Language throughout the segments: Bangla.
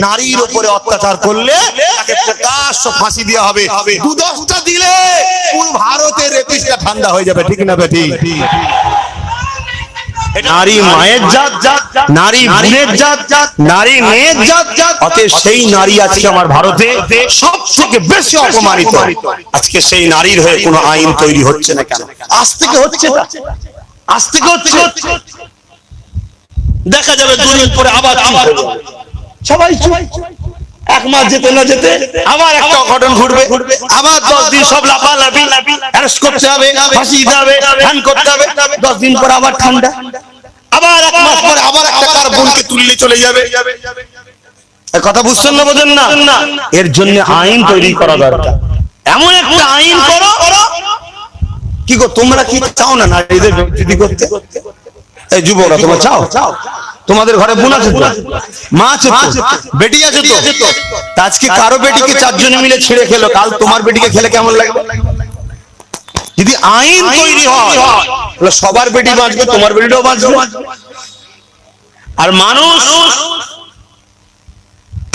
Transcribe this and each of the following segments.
নারীর উপরে অত্যাচার করলে তাকে প্রকাশ্য ফাঁসি দেওয়া হবে। 2-10টা দিলে পুরো ভারতের রেপিস্টটা ঠান্ডা হয়ে যাবে, ঠিক না বেটি? নারী মায়ের জাত, নারী বোনের জাত, নারী মেয়ের জাত। অতএব সেই নারী আজকে আমার ভারতে সব থেকে বেশি অপমানিত। আজকে সেই নারীর হয়ে কোনো আইন তৈরি হচ্ছে না কেন? আজ থেকে হচ্ছে, আজ থেকে হচ্ছে। দেখা যাবে 2 দিন পরে আবার সবাই এক মাস যেতে না যেতে আবার একটা অঘটন ঘটবে, আবার 10 দিন সব লাফালাফি, অ্যারেস্ট করতে হবে, ফাঁসি দিতে হবে, হ্যান করতে হবে। 10 দিন পর আবার ঠান্ডা, আবার 1 মাস পরে আবার একটা কার বোনকে তুললে চলে যাবে। এই কথা বুঝছেন না, বোঝেন না? এর জন্য আইন তৈরি করা দরকার। এমন একটা আইন করো, কি গো তোমরা কি চাও না নারীদের বিক্রি করতে? এই যুবকরা তোমরা চাও? তোমাদের ঘরে বোন আছে তো, মা আছে তো, বেটি আছে তো। আজকে কারো বেটিকে 4 জনে মিলে ছিঁড়ে খেলো, কাল তোমার বেটিকে খেলে কেমন লাগবে? যদি আইন তৈরি হয় তাহলে সবার বেটি বাঁচবে, তোমার বেটিটাও বাঁচবে। আর মানুষ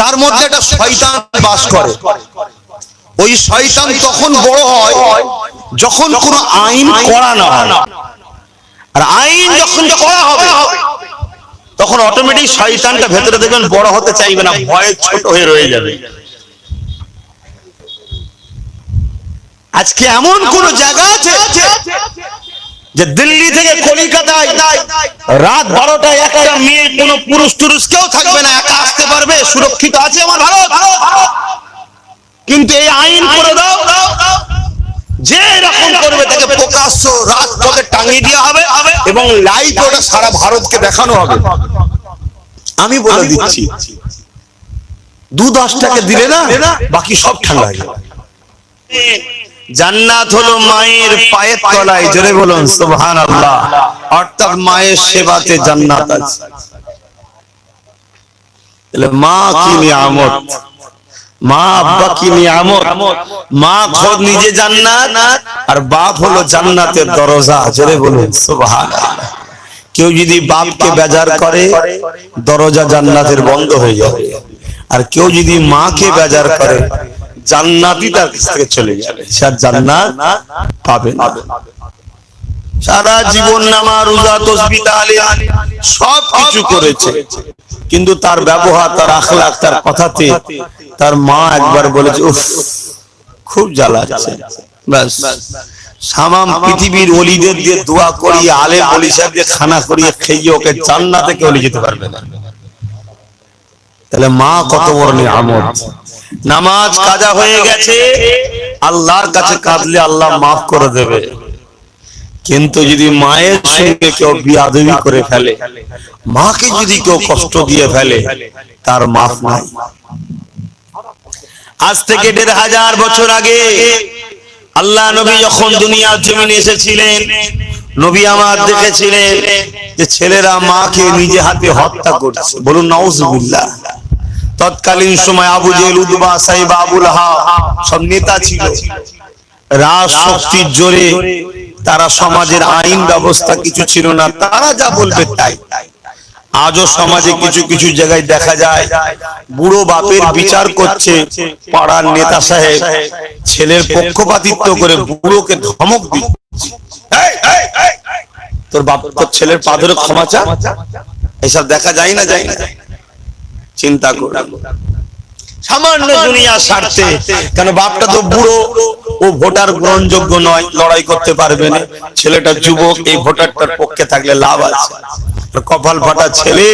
তার মধ্যে একটা শয়তান বাস করে। ওই শয়তান তখন বড় হয় যখন কোনো আইন করা না হয়। আর আইন যখন করা হবে তখন অটোমেটিক শয়তানটা ভেতরে দেখবেন বড় হতে চাইবে না, ভয়ে ছোট হয়ে রয়ে যাবে। আজকে এমন কোন জায়গা আছে যে দিল্লি থেকে কলকাতায় রাত 12টায় একটা মেয়ে, কোন পুরুষ টুরুষ কেউ থাকবে না, একা আসতে পারবে, সুরক্ষিত আছে আমার ভারত। কিন্তু এই আইন করে দাও, যে এরকম করবে তাকে প্রকাশ্য রাজপথে টাঙিয়ে দেওয়া হবে এবং লাইভ ওটা সারা ভারতকে দেখানো হবে। আমি বলে দিচ্ছি, 2-10 টাকা দিলে না বাকি সব ঠান্ডা হয়ে যাবে। জান্নাত হলো মায়ের পায়ের তলায়, জোরে বলুন সুবহানাল্লাহ। অর্থাৎ মায়ের সেবাতে জান্নাত আছে। তাহলে মা কি নিয়ামত, মা আব্বা কি নিয়ামত। মা খোদ নিজে জান্নাত, আর বাপ হলো জান্নাতের দরজা, জোরে বলুন সুবহানাল্লাহ। কেউ যদি বাপকে বেজার করে দরজা জান্নাতের বন্ধ হয়ে যাবে, আর কেউ যদি মাকে বেজার করে জান্নাতই তার কাছ থেকে চলে যাবে, সে আর জান্নাত পাবে না। সারা জীবন নামাজ রোজা তাসবিহ তাহলিল সব কিছু করেছে, কিন্তু তার ব্যবহার, তার আখলাক, তার কথাতে তার মা একবার বলেছে উফ খুব জ্বালাচ্ছে। ব্যাস সামাম পৃথিবীর ওলিদের দিয়ে দোয়া করিয়ে, আলেম ওলি সাহেবদের খানা করিয়ে খেয়ে ওকে জান্নাতে কেউ নিয়ে যেতে পারবে না। তাহলে মা কত বড় নিয়ামত। নামাজ কাজা হয়ে গেছে, আল্লাহর কাছে কাঁদলে আল্লাহ মাফ করে দেবে। কিন্তু যদি মায়ের সঙ্গে কেউ বিয়াদবি করে ফেলে, মাকে যদি কেউ কষ্ট দিয়ে ফেলে, তার মাফ নাই। আজ থেকে 1500 বছর আগে আল্লাহ নবী যখন দুনিয়ার জমিনে এসেছিলেন, নবী আমার দেখেছিলেন যে ছেলেরা মাকে নিজে হাতে হত্যা করছে। বলুন নাউজুবিল্লাহ। তৎকালীন সময় আবু জেহেল, উতবা, সাইবা, আবু লাহাব সব নেতা ছিল। রাজশক্তির জোরে তারা সমাজের আইন ব্যবস্থা কিছু ছিল না, তারা যা বলবে তাই। আজও সমাজে কিছু কিছু জায়গায় দেখা যায় বুড়ো বাপের বিচার করছে পাড়ার নেতা সাহেব, ছেলের পক্ষপাতিত্ব করে বুড়োকে ধমক দিচ্ছে, তোর বাপ তোর ছেলের পা ধরে ক্ষমা চা। এসব দেখা যায় না, যায় না? চিন্তা করুন, সামান্য দুনিয়ার স্বার্থে। কেন বাপটা তো বুড়ো, ও ভোটার গ্রহণযোগ্য নয়, লড়াই করতে পারবে না। ছেলেটা যুবক, এই ভোটারটার পক্ষে থাকলে লাভ আছে। কপাল ফাটা ছেলে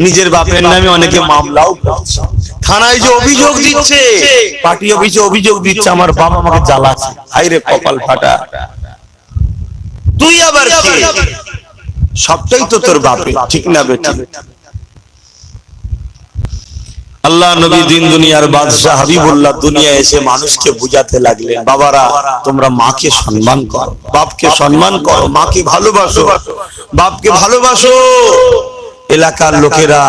নিজের বাপের নামে অনেকে মামলাও করছে, থানায় যে অভিযোগ দিচ্ছে, পার্টি অফিসে অভিযোগ দিচ্ছে আমার বাবা আমাকে জ্বালাচ্ছে। হায়রে কপাল ফাটা, তুই আবার কে? সবটাই তো তোর বাপের, ঠিক না বেটি? আল্লাহ নবী দিন দুনিয়ার বাদশাহ হাবিবুল্লাহ দুনিয়া এসে মানুষকে বুঝাতে লাগলেন, বাবারা তোমরা মাকে সম্মান করো, বাপকে সম্মান করো, মাকে ভালোবাসো, বাপকে ভালোবাসো। এলাকার লোকেরা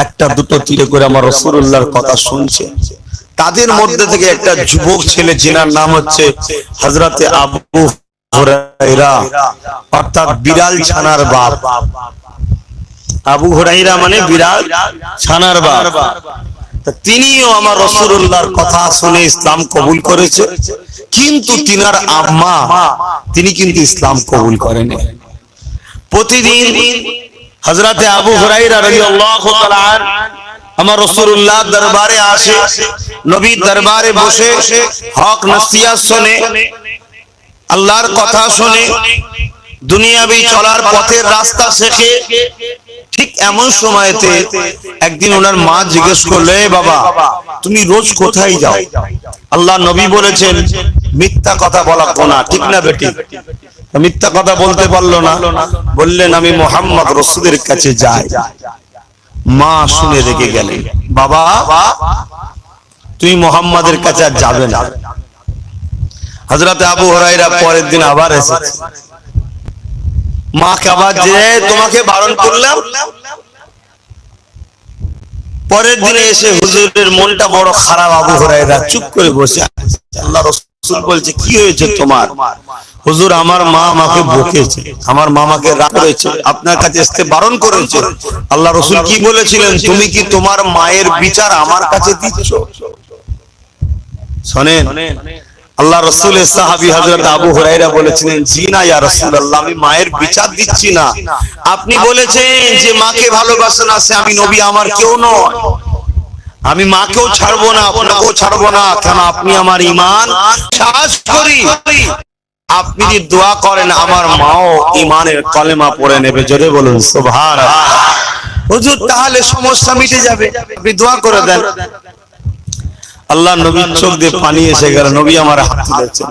একটা দুটো তীরে করে আমার রাসূলুল্লাহর কথা শুনছে। তাদের মধ্যে থেকে একটা যুবক ছেলে, যেনার নাম হচ্ছে হযরতে আবু হুরায়রা, অর্থাৎ বিড়াল ছানার বাপ। আবু হুরায়রা মানে বিড়াল ছানার বাপ। তিনিও আমার রাসূলুল্লাহর কথা শুনে ইসলাম কবুল করেছে, কিন্তু তিনার আম্মা তিনি কিন্তু ইসলাম কবুল করেনি। প্রতিদিন হযরতে আবু হুরায়রা রাদিয়াল্লাহু তাআলা আমার রাসূলুল্লাহ দরবারে আসে, নবীর দরবারে বসে হক নসিহত শুনে, আল্লাহর কথা শুনে, দুনিয়াবি চলার পথের রাস্তা শেখে। ঠিক এমন সময়তে একদিন ওনার মা জিজ্ঞেস করলে, বাবা তুমি রোজ কোথায় যাও? আল্লাহ নবী বলেছেন মিথ্যা কথা বলা গুনাহ, ঠিক না বেটি? মিথ্যা কথা বলতে পারলো না, বললেন আমি মুহাম্মদ রাসূলের কাছে যাই। মা শুনে রেগে গেলেন, বাবা তুমি মুহাম্মাদের কাছে আর যাবে না। হযরত আবু হুরায়রা পরের দিন আবার এসেছে, মাকে আবার যে তোমাকে বারণ করলাম। পরের দিনে এসে হুজুরের মনটা বড় খারাপ, আবু হুরায়রা চুপ করে বসে আছে। আল্লাহ রাসূল বলছে কি হয়েছে তোমার? হুজুর আমার মা আমাকে বকেছে, আমার মামাকে রাগ করেছে, আপনার কাছে আসতে বারণ করেছে। আল্লাহ রাসূল কি বলেছিলেন? তুমি কি তোমার মায়ের বিচার আমার কাছে দিচ্ছ? শুনেন, আল্লাহ রাসূলের সাহাবী হযরত আবু হুরায়রা বলেছিলেন, জি না ইয়া রাসূলুল্লাহ, আমি মায়ের বিচার দিচ্ছি না। আপনি বলেছেন যে মাকে ভালোবাসেন, আছে আমি নবী আমার কেউ নয়, আমি মাকেও ছাড়বো না, আপনাকেও ছাড়বো না, কেন আপনি আমার ঈমান সাহস করি। আপনি যদি দোয়া করেন আমার মাও ঈমানের কলেমা পড়ে নেবে, জোরে বলুন সুবহানাল্লাহ। হুজুর তাহলে সমস্যা মিটে যাবে, আপনি দোয়া করে দেন। আল্লাহ নবীর চোখ দিয়ে পানি এসে গেল, নবী আমার হাত তুলেছেন,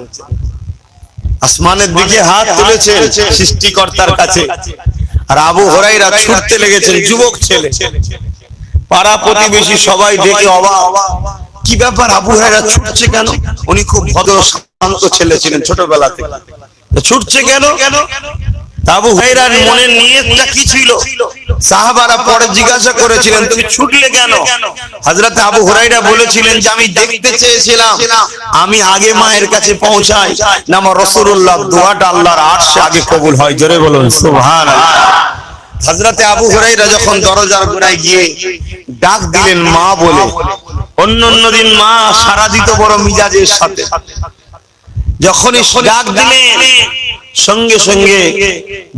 আসমানের দিকে হাত তুলেছেন সৃষ্টিকর্তার কাছে। আর আবু হুরায়রা ছুটতে লেগেছেন, যুবক ছেলে, পাড়া প্রতিবেশী সবাই দেখে অবাক, কি ব্যাপার আবু হুরায়রা ছুটছে কেন? উনি খুব ভদ্র শান্ত ছেলে ছিলেন ছোটবেলা থেকে, ছুটছে কেন? আবু হুরায়রার মনের নিয়তটা কি ছিল? সাহাবারা পরে জিজ্ঞাসা করেছিলেন তুমি ছুটলে কেন? হযরত আবু হুরায়রা বলেছিলেন যে আমি দেখতে চেয়েছিলাম আমি আগে মায়ের কাছে পৌঁছাই, না আমার রাসূলুল্লাহ দোয়াটা আল্লাহর আরশে আগে কবুল হয়, জোরে বলুন সুবহানাল্লাহ। হযরত আবু হুরায়রা যখন দরজার গোড়ায় গিয়ে ডাক দিলেন মা বলে, অন্য দিন মা সারা দিত বড় মিজাজের সাথে, যখনই ডাক দিলেন সঙ্গে সঙ্গে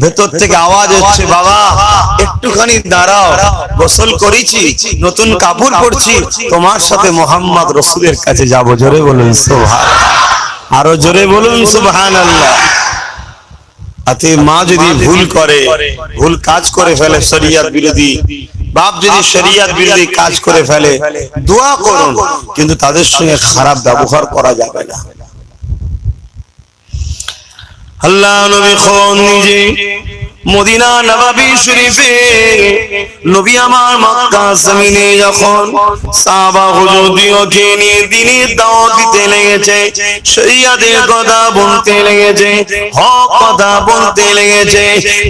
ভেতর থেকে আওয়াজ হচ্ছে, বাবা একটুখানি দাঁড়াও, গোসল করেছি, নতুন কাপড় পরছি, তোমার সাথে মুহাম্মদ রাসূলের কাছে যাব, জোরে বলুন সুবহানাল্লাহ, আরো জোরে বলুন সুবহানাল্লাহ। আতে মা যদি ভুল করে, ভুল কাজ করে ফেলে শরীয়ত বিরোধী, বাপ যদি শরীয়ত বিরোধী কাজ করে ফেলে, দোয়া করুন, কিন্তু তাদের সঙ্গে খারাপ ব্যবহার করা যাবে না। আল্লাহ নবী খন নিজে মদিনা নববী শরীফে, নবী আমার মক্কা জমিনে যখন সাহাবা হুজুরদিওকে নিয়ে দ্বীনের দাওয়াত দিতে লেগেছে, শরীয়তের কথা বলতে লেগেছে, হক কথা বলতে লেগেছে,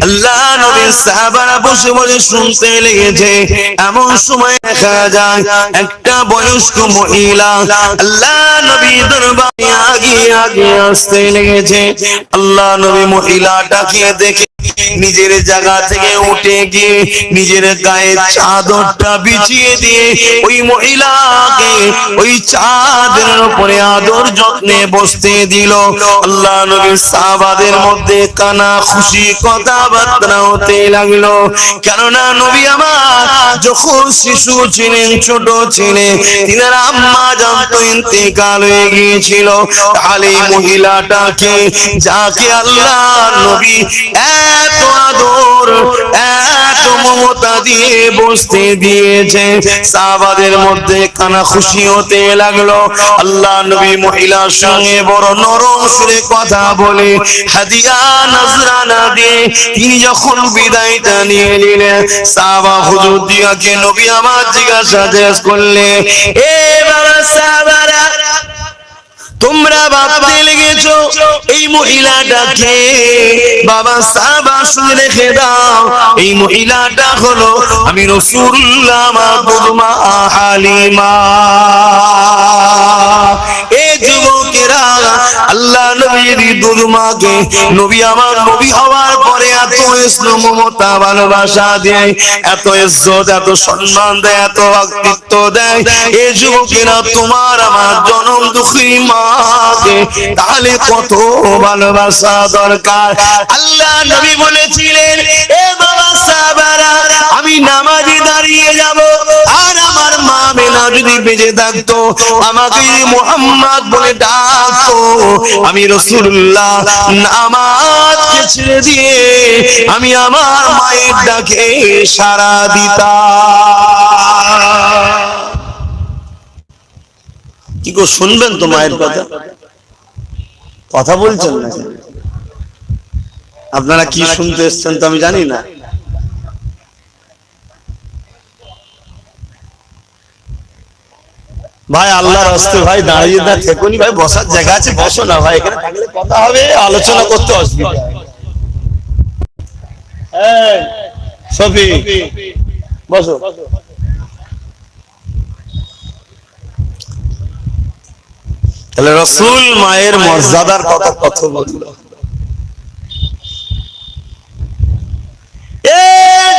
আল্লাহ নবীর সাহাবারা বসে বসে শুনতে লেগেছে। এমন সময় দেখা যায় একটা বয়স্ক মহিলা আল্লাহ নবীর দরবারে আগে আসতে লেগেছে। আল্লাহ নবী মহিলাটাকে দেখে নিজের জায়গা থেকে উঠে গিয়ে নিজের গায়ে চাদরটা বিছিয়ে দিয়ে ওই মহিলাকে ওই চাদরের উপরে আদর যত্নে বসতে দিল। আল্লাহ নবীর সাহাবাদের মধ্যে কানা খুশি কথাবার্তা হতে লাগলো, কেননা নবী আমার যখন শিশু ছিলেন, ছোট ছিলেন, তিনার আম্মা জানতো ইন্তেকাল হয়ে গিয়েছিল। তাহলে এই মহিলাটাকে যাকে আল্লাহ নবী এত আদর এত মমতা দিয়ে বসতে দিয়েছে, সাহাবাদের মধ্যে কানা খুশি হতে লাগলো। আল্লাহ নবী মহিলার সঙ্গে বড় নরম সুরে কথা বলে হাদিয়া নজরানা দিয়ে তিনি যখন বিদায়টা নিয়ে নিলেন, সাহাবা হুজুরদিওকে নবী আমার জিজ্ঞাসা করলে, এ বাবা সাহাবারা তোমরা ভাবতে লেগেছো এই মহিলাটাকে? বাবা সাহাবা শুনে রেখে দাও, এই মহিলাটা হলো আমি রাসূলুল্লাহ মাহবুব মা হালিমা। এই যুবকেরা আল্লাহ নবীর দুধ মাকে নবী আমার নবী হওয়ার পরে এত স্নেহ মমতা ভালোবাসা দেয়, এত ইজ্জত এত সম্মান দেয়, এত অকৃত্য দেয়। এই যুবকেরা তোমার আমার জনম দুঃখী মাকে তাহলে কত ভালোবাসা দরকার। আল্লাহ নবী বলেছিলেন, এ বাবা সাহাবারা, আমি নামাজে দাঁড়িয়ে যাব আর আমার মা মেনা যদি বেঁচে থাকতো আমাকে মুহাম্মদ বলে ডাকতো, আমি রাসূলুল্লাহ নামাজকে ছেড়ে দিয়ে আমি আমার মায়ের ডাকে সাড়া দিতাম। কি গো শুনবেন তো মায়ের কথা? কথা বলছেন না আপনারা? কি শুনতে এসছেন তো আমি জানি না। ভাই আল্লাহর রাস্তে ভাই দাঁড়িয়ে না থেকোনি ভাই, বসার জায়গা আছে বসো না ভাই, এখানে থাকলে কথা হবে, আলোচনা করতে অসুবিধা। হ্যাঁ সফি বসো। তাহলে রাসূল মায়ের মর্যাদার কথা কত বলল। এ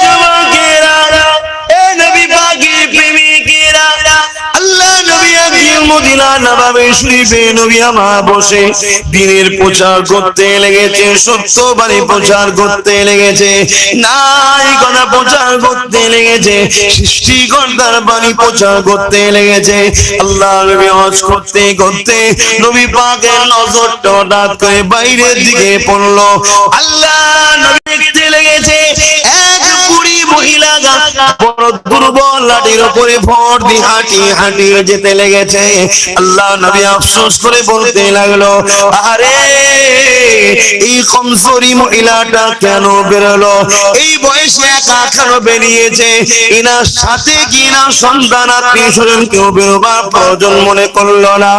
যুবকেরা, এ নবী পাকের প্রেমিকেরা, আল্লাহ নবী একদিন মদিনা নববী শরীফে নবী আমার বসে দ্বীনের প্রচার করতে লেগেছে, সত্যবাণী প্রচার করতে লেগেছে, নাই কথা প্রচার করতে লেগেছে, সৃষ্টিকর্তার বাণী প্রচার করতে লেগেছে। আল্লাহ নবী হজ করতে করতে নবী পাকের নজরটা হঠাৎ করে বাইরের দিকে পড়লো। আল্লাহ নবী দেখতে লেগেছে এক বুড়ি মহিলা বড় দুর্বল লাঠির উপরে ভর দিয়ে হাঁটিয়ে হাঁটিয়ে যেতে লেগেছে। আল্লাহ নবী আফসোস করে বলতে লাগলো, আরে এই কমজোরি মহিলাটা কেন বেরোলো? এই বয়সে একা কেন বেরিয়েছে? এনার সাথে কি না সন্তান আত্মীয় স্বজন কেউ বেরোবার প্রয়োজন মনে করলো না?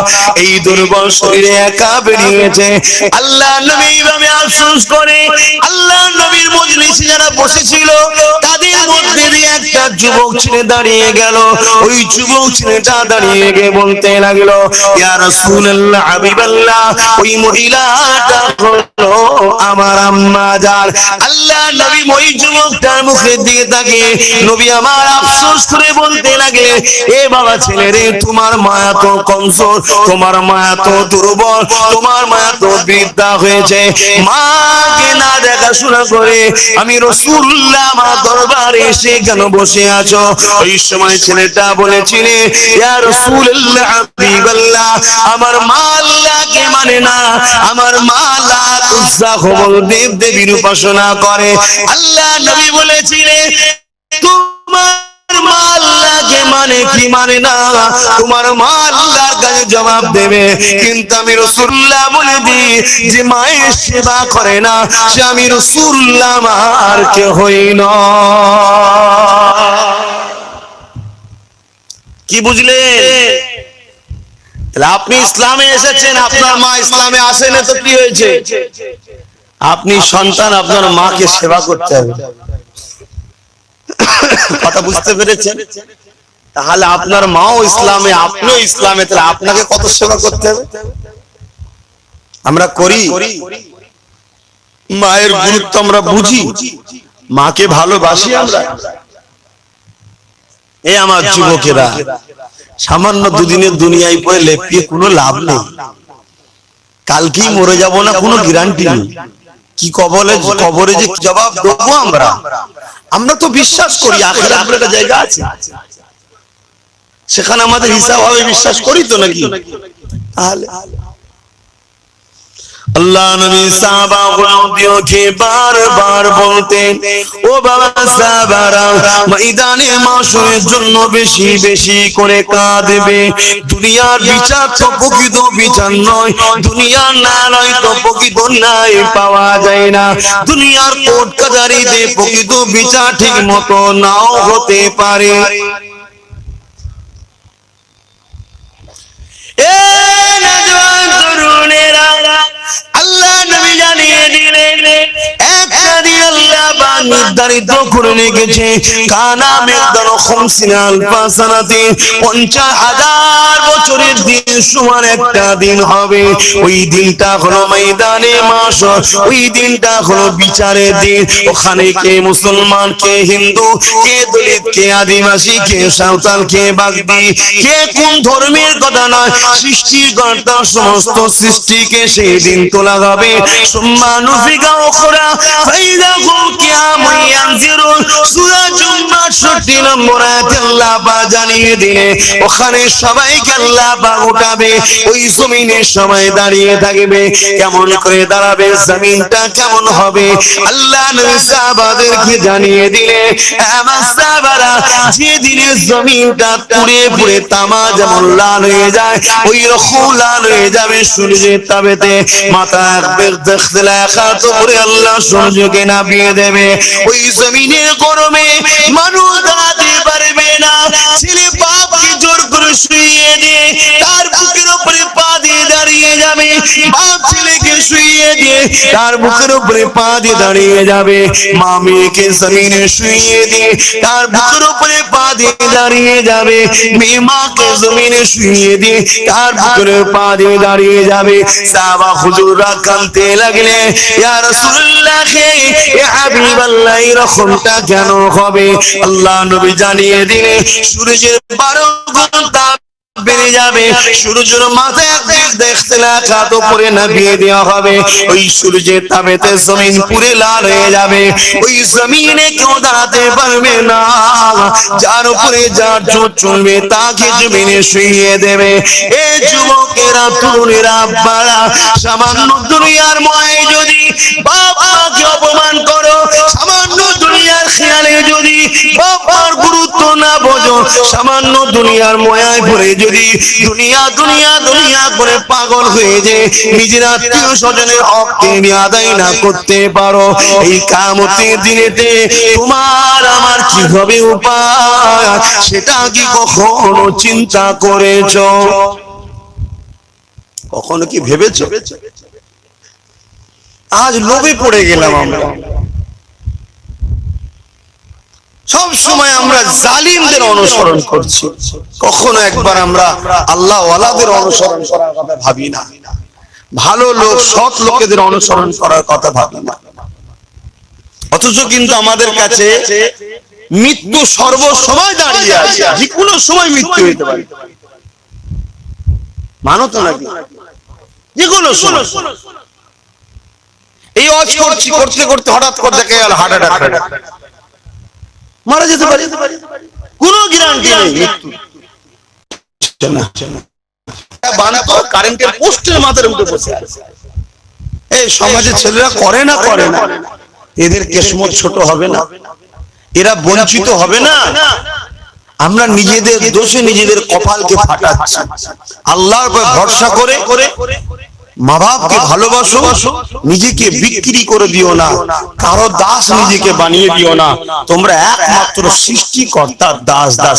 এই দুর্বল শরীরে একা বেরিয়েছে। আল্লাহ নবী এইভাবে আফসোস করে আল্লাহ নবীর মজলিসে যারা বসেছিল তাদের মধ্যে দিয়ে একটা যুবক ছেলে দাঁড়িয়ে গেল। ওই যুবক ছেলেটা দাঁড়িয়ে গিয়ে বলতে লাগলো, ইয়া রাসূলুল্লাহ হাবিবাল্লাহ, ওই মহিলাটা হলো আমার আম্মা জান। আল্লাহ নবী ওই যুবকটার মুখের দিকে তাকিয়ে নবী আমার আফসোস করে বলতে লাগে, এ বাবা ছেলে রে, তোমার মায়া তো কমজোর, তোমার মায়া তো দুর্বল, তোমার মায়া তো বৃদ্ধা হয়েছে। মাকে না দেখাশোনা করে আমি রাসূলুল্লাহ আমার দরবারে এসে কেন বসে আছো? ওই সময় ছেলেটা বলেছিল, ইয়া রাসূলুল্লাহ হাবিবাল্লাহ, আমার মা আল্লাহকে মানে না, আমার মা লাত উজ্জা হুবল দেব দেবীর উপাসনা করে। আল্লাহ নবী বলেছিলেন, তোমার মা আল্লাহকে মানে কি মানে না, তোমার মা আল্লাহর কাছে জবাব দেবে। কিন্তু আমি রাসূলুল্লাহ বলে দিই, যে মায়ের সেবা করে না সে আমি রাসূলুল্লাহ আমার কেহই নয়। কি বুঝলে? তাহলে আপনি ইসলামে এসেছেন, আপনার মা ইসলামে আসেনি তো কি হয়েছে? আপনি সন্তান, আপনার মাকে সেবা করতে হবে। কথা বুঝতে পেরেছেন? তাহলে আপনার মাও ইসলামে, আপনিও ইসলামে, তাহলে আপনাকে কত সেবা করতে হবে? আমরা করি? মায়ের গুরুত্ব আমরা বুঝি, মাকে ভালোবাসি আমরা? এই আমার যুবকেরা, সামান্য দুদিনের দুনিয়ায় পড়ে লেপিয়ে কোনো লাভ নেই। কালকেই মরে যাব না কোনো গ্যারান্টি নেই। কি কবরে যে জবাব দেবো আমরা? আমরা তো বিশ্বাস করি আখিরাত বলে একটা জায়গা আছে, সেখানে আমাদের হিসাব হবে, বিশ্বাস করি তো নাকি? তাহলে আল্লাহ নবী সাহাবাগুলোকে বারবার বলতেন, ও বাবা সাহাবারা, ময়দানে মাশরের জন্য বেশি বেশি করে কাঁদবে। দুনিয়ার বিচার তো প্রকৃত বিচার নয়, দুনিয়ার ন্যায় তো প্রকৃত ন্যায় পাওয়া যায় না। দুনিয়ার কোর্ট কাছারিতে প্রকৃত বিচার ঠিক মতো নাও হতে পারে। আল্লাহ নবী জানিয়ে দিলেন, একটা দিন আল্লাহ নির্ধারিত করে রেখেছে কানা মিকদার 50 আলফা সানাতি 50,000 বছরের দিন সমান একটা দিন হবে। ওই দিনটা হলো ময়দানে মাশর, ওই দিনটা হলো বিচারের দিন। ওখানে কে মুসলমান, কে হিন্দু, কে দলিত, কে আদিবাসী, কে সাঁওতাল, কে বাগদি, কে কোন ধর্মের কথা নয়, সৃষ্টিকর্তা সমস্ত সৃষ্টিকে সেই দিন তোলা হবে। সুম্মানুফিকা উখরা ফাইদা হুম কিয়ামুন ইয়ানজিরুন। সূরা জুমার 60 নম্বর আয়াতে আল্লাহ পাক জানিয়ে দিলে ওখানে সবাইকে আল্লাহ পাক উঠাবে। ওই জমিনে সবাই দাঁড়িয়ে থাকবে। কেমন করে দাঁড়াবে, জমিনটা কেমন হবে, আল্লাহ নবী সাহাবাদেরকে জানিয়ে দিলে আমার সাহাবারা যেদিনে জমিনটা পুড়ে পুড়ে তামা যেমন লাল হয়ে যায় ওই রকম লাল হয়ে যাবে সূর্যের তাপেতে। মাথা একবার দেখতে লেখা তো করে আল্লাহ সূর্যকে নামিয়ে দেবে। ওই জমিনের গরমে মানুষ দাঁড়াতে পারবে না। ছেলে বাপকে জোর করে শুইয়ে দিয়ে তার বুকের উপরে পা দিয়ে দাঁড়িয়ে যাবে। বাপ ছেলেকে শুইয়ে দিয়ে তার বুকের উপরে পা দিয়ে দাঁড়িয়ে যাবে। মা মেয়েকে জমিনে শুইয়ে দিয়ে তার বুকের উপরে পা দিয়ে দাঁড়িয়ে যাবে। মেয়ে মাকে জমিনে শুইয়ে দিয়ে তার বুকের পা দিয়ে দাঁড়িয়ে যাবে। সাহাবা হুজুররা কাঁদতে লাগলে, ইয়া রাসূলুল্লাহ, ইয়া হাবিবাল্লাহ, এরকমটা কেন হবে? আল্লাহ নবী জানিয়ে দিলে সূর্যের 12 ঘন্টা বেড়ে যাবে। সূর্যের মাথায় একদিক দেখতে লেখা তো পরে নামিয়ে দেওয়া হবে। ওই সূর্যের তাপেতে জমিন পুরে লাল হয়ে যাবে। ওই জমিনে কেউ দাঁড়াতে পারবে না। যার উপরে যার জোর চলবে তাকে জমিনে শুইয়ে দেবে। এ যুবকেরা, তরুণেরা, আব্বারা, সামান্য দুনিয়ার ময়ে যদি বাপ মাকে অপমান করো, সামান্য দুনিয়ার খেয়ালে যদি বাবার গুরুত্ব না বোঝো, সামান্য দুনিয়ার ময়ায় পড়ে যদি দুনিয়া দুনিয়া দুনিয়া করে পাগল হয়ে যে নিজের আত্মীয় স্বজনের হককে আদায় না করতে পারো, এই কিয়ামতের দিনেতে তোমার আমার কি হবে উপায়, সেটা কি কখনো চিন্তা করেছো? কখনো কি ভেবেছো? আজ লোভে পড়ে গেলাম আমরা। সব সময় আমরা জালিমদের অনুসরণ করছি, কখনো একবার আমরা আল্লাহ ওয়ালাদের অনুসরণ করার কথা ভাবি না। ভালো লোক, সৎ লোকেদের অনুসরণ করার কথা ভাবি না। অথচ কিন্তু আমাদের কাছে মৃত্যু সর্বসময় দাঁড়িয়ে আছে। যে কোনো সময় মৃত্যু হতে পারে, মানো তো নাকি? যে কোনো সময়। এই ওয়াজ করছি, করতে করতে হঠাৎ করে দেখে গেল হার্ট অ্যাটাক, মারা যেতে পারে, কোনো গ্যারান্টি নেই মৃত্যু। কারেন্টের পোস্টের মাথায় উঠে বসে আছে। এই সমাজের ছেলেরা করে না, করে না, এদের কিসমত ছোট হবে না? এরা বঞ্চিত হবে না? আমরা নিজেদের দোষে নিজেদের কপালকে ফাটাচ্ছি। আল্লাহর উপর ভরসা করে মা বাপকে ভালোবাসো, নিজেকে বিক্রি করে দিও না, কারো দাস নিজেকে বানিয়ে দিও না। তোমরা একমাত্র সৃষ্টিকর্তার দাস দাস।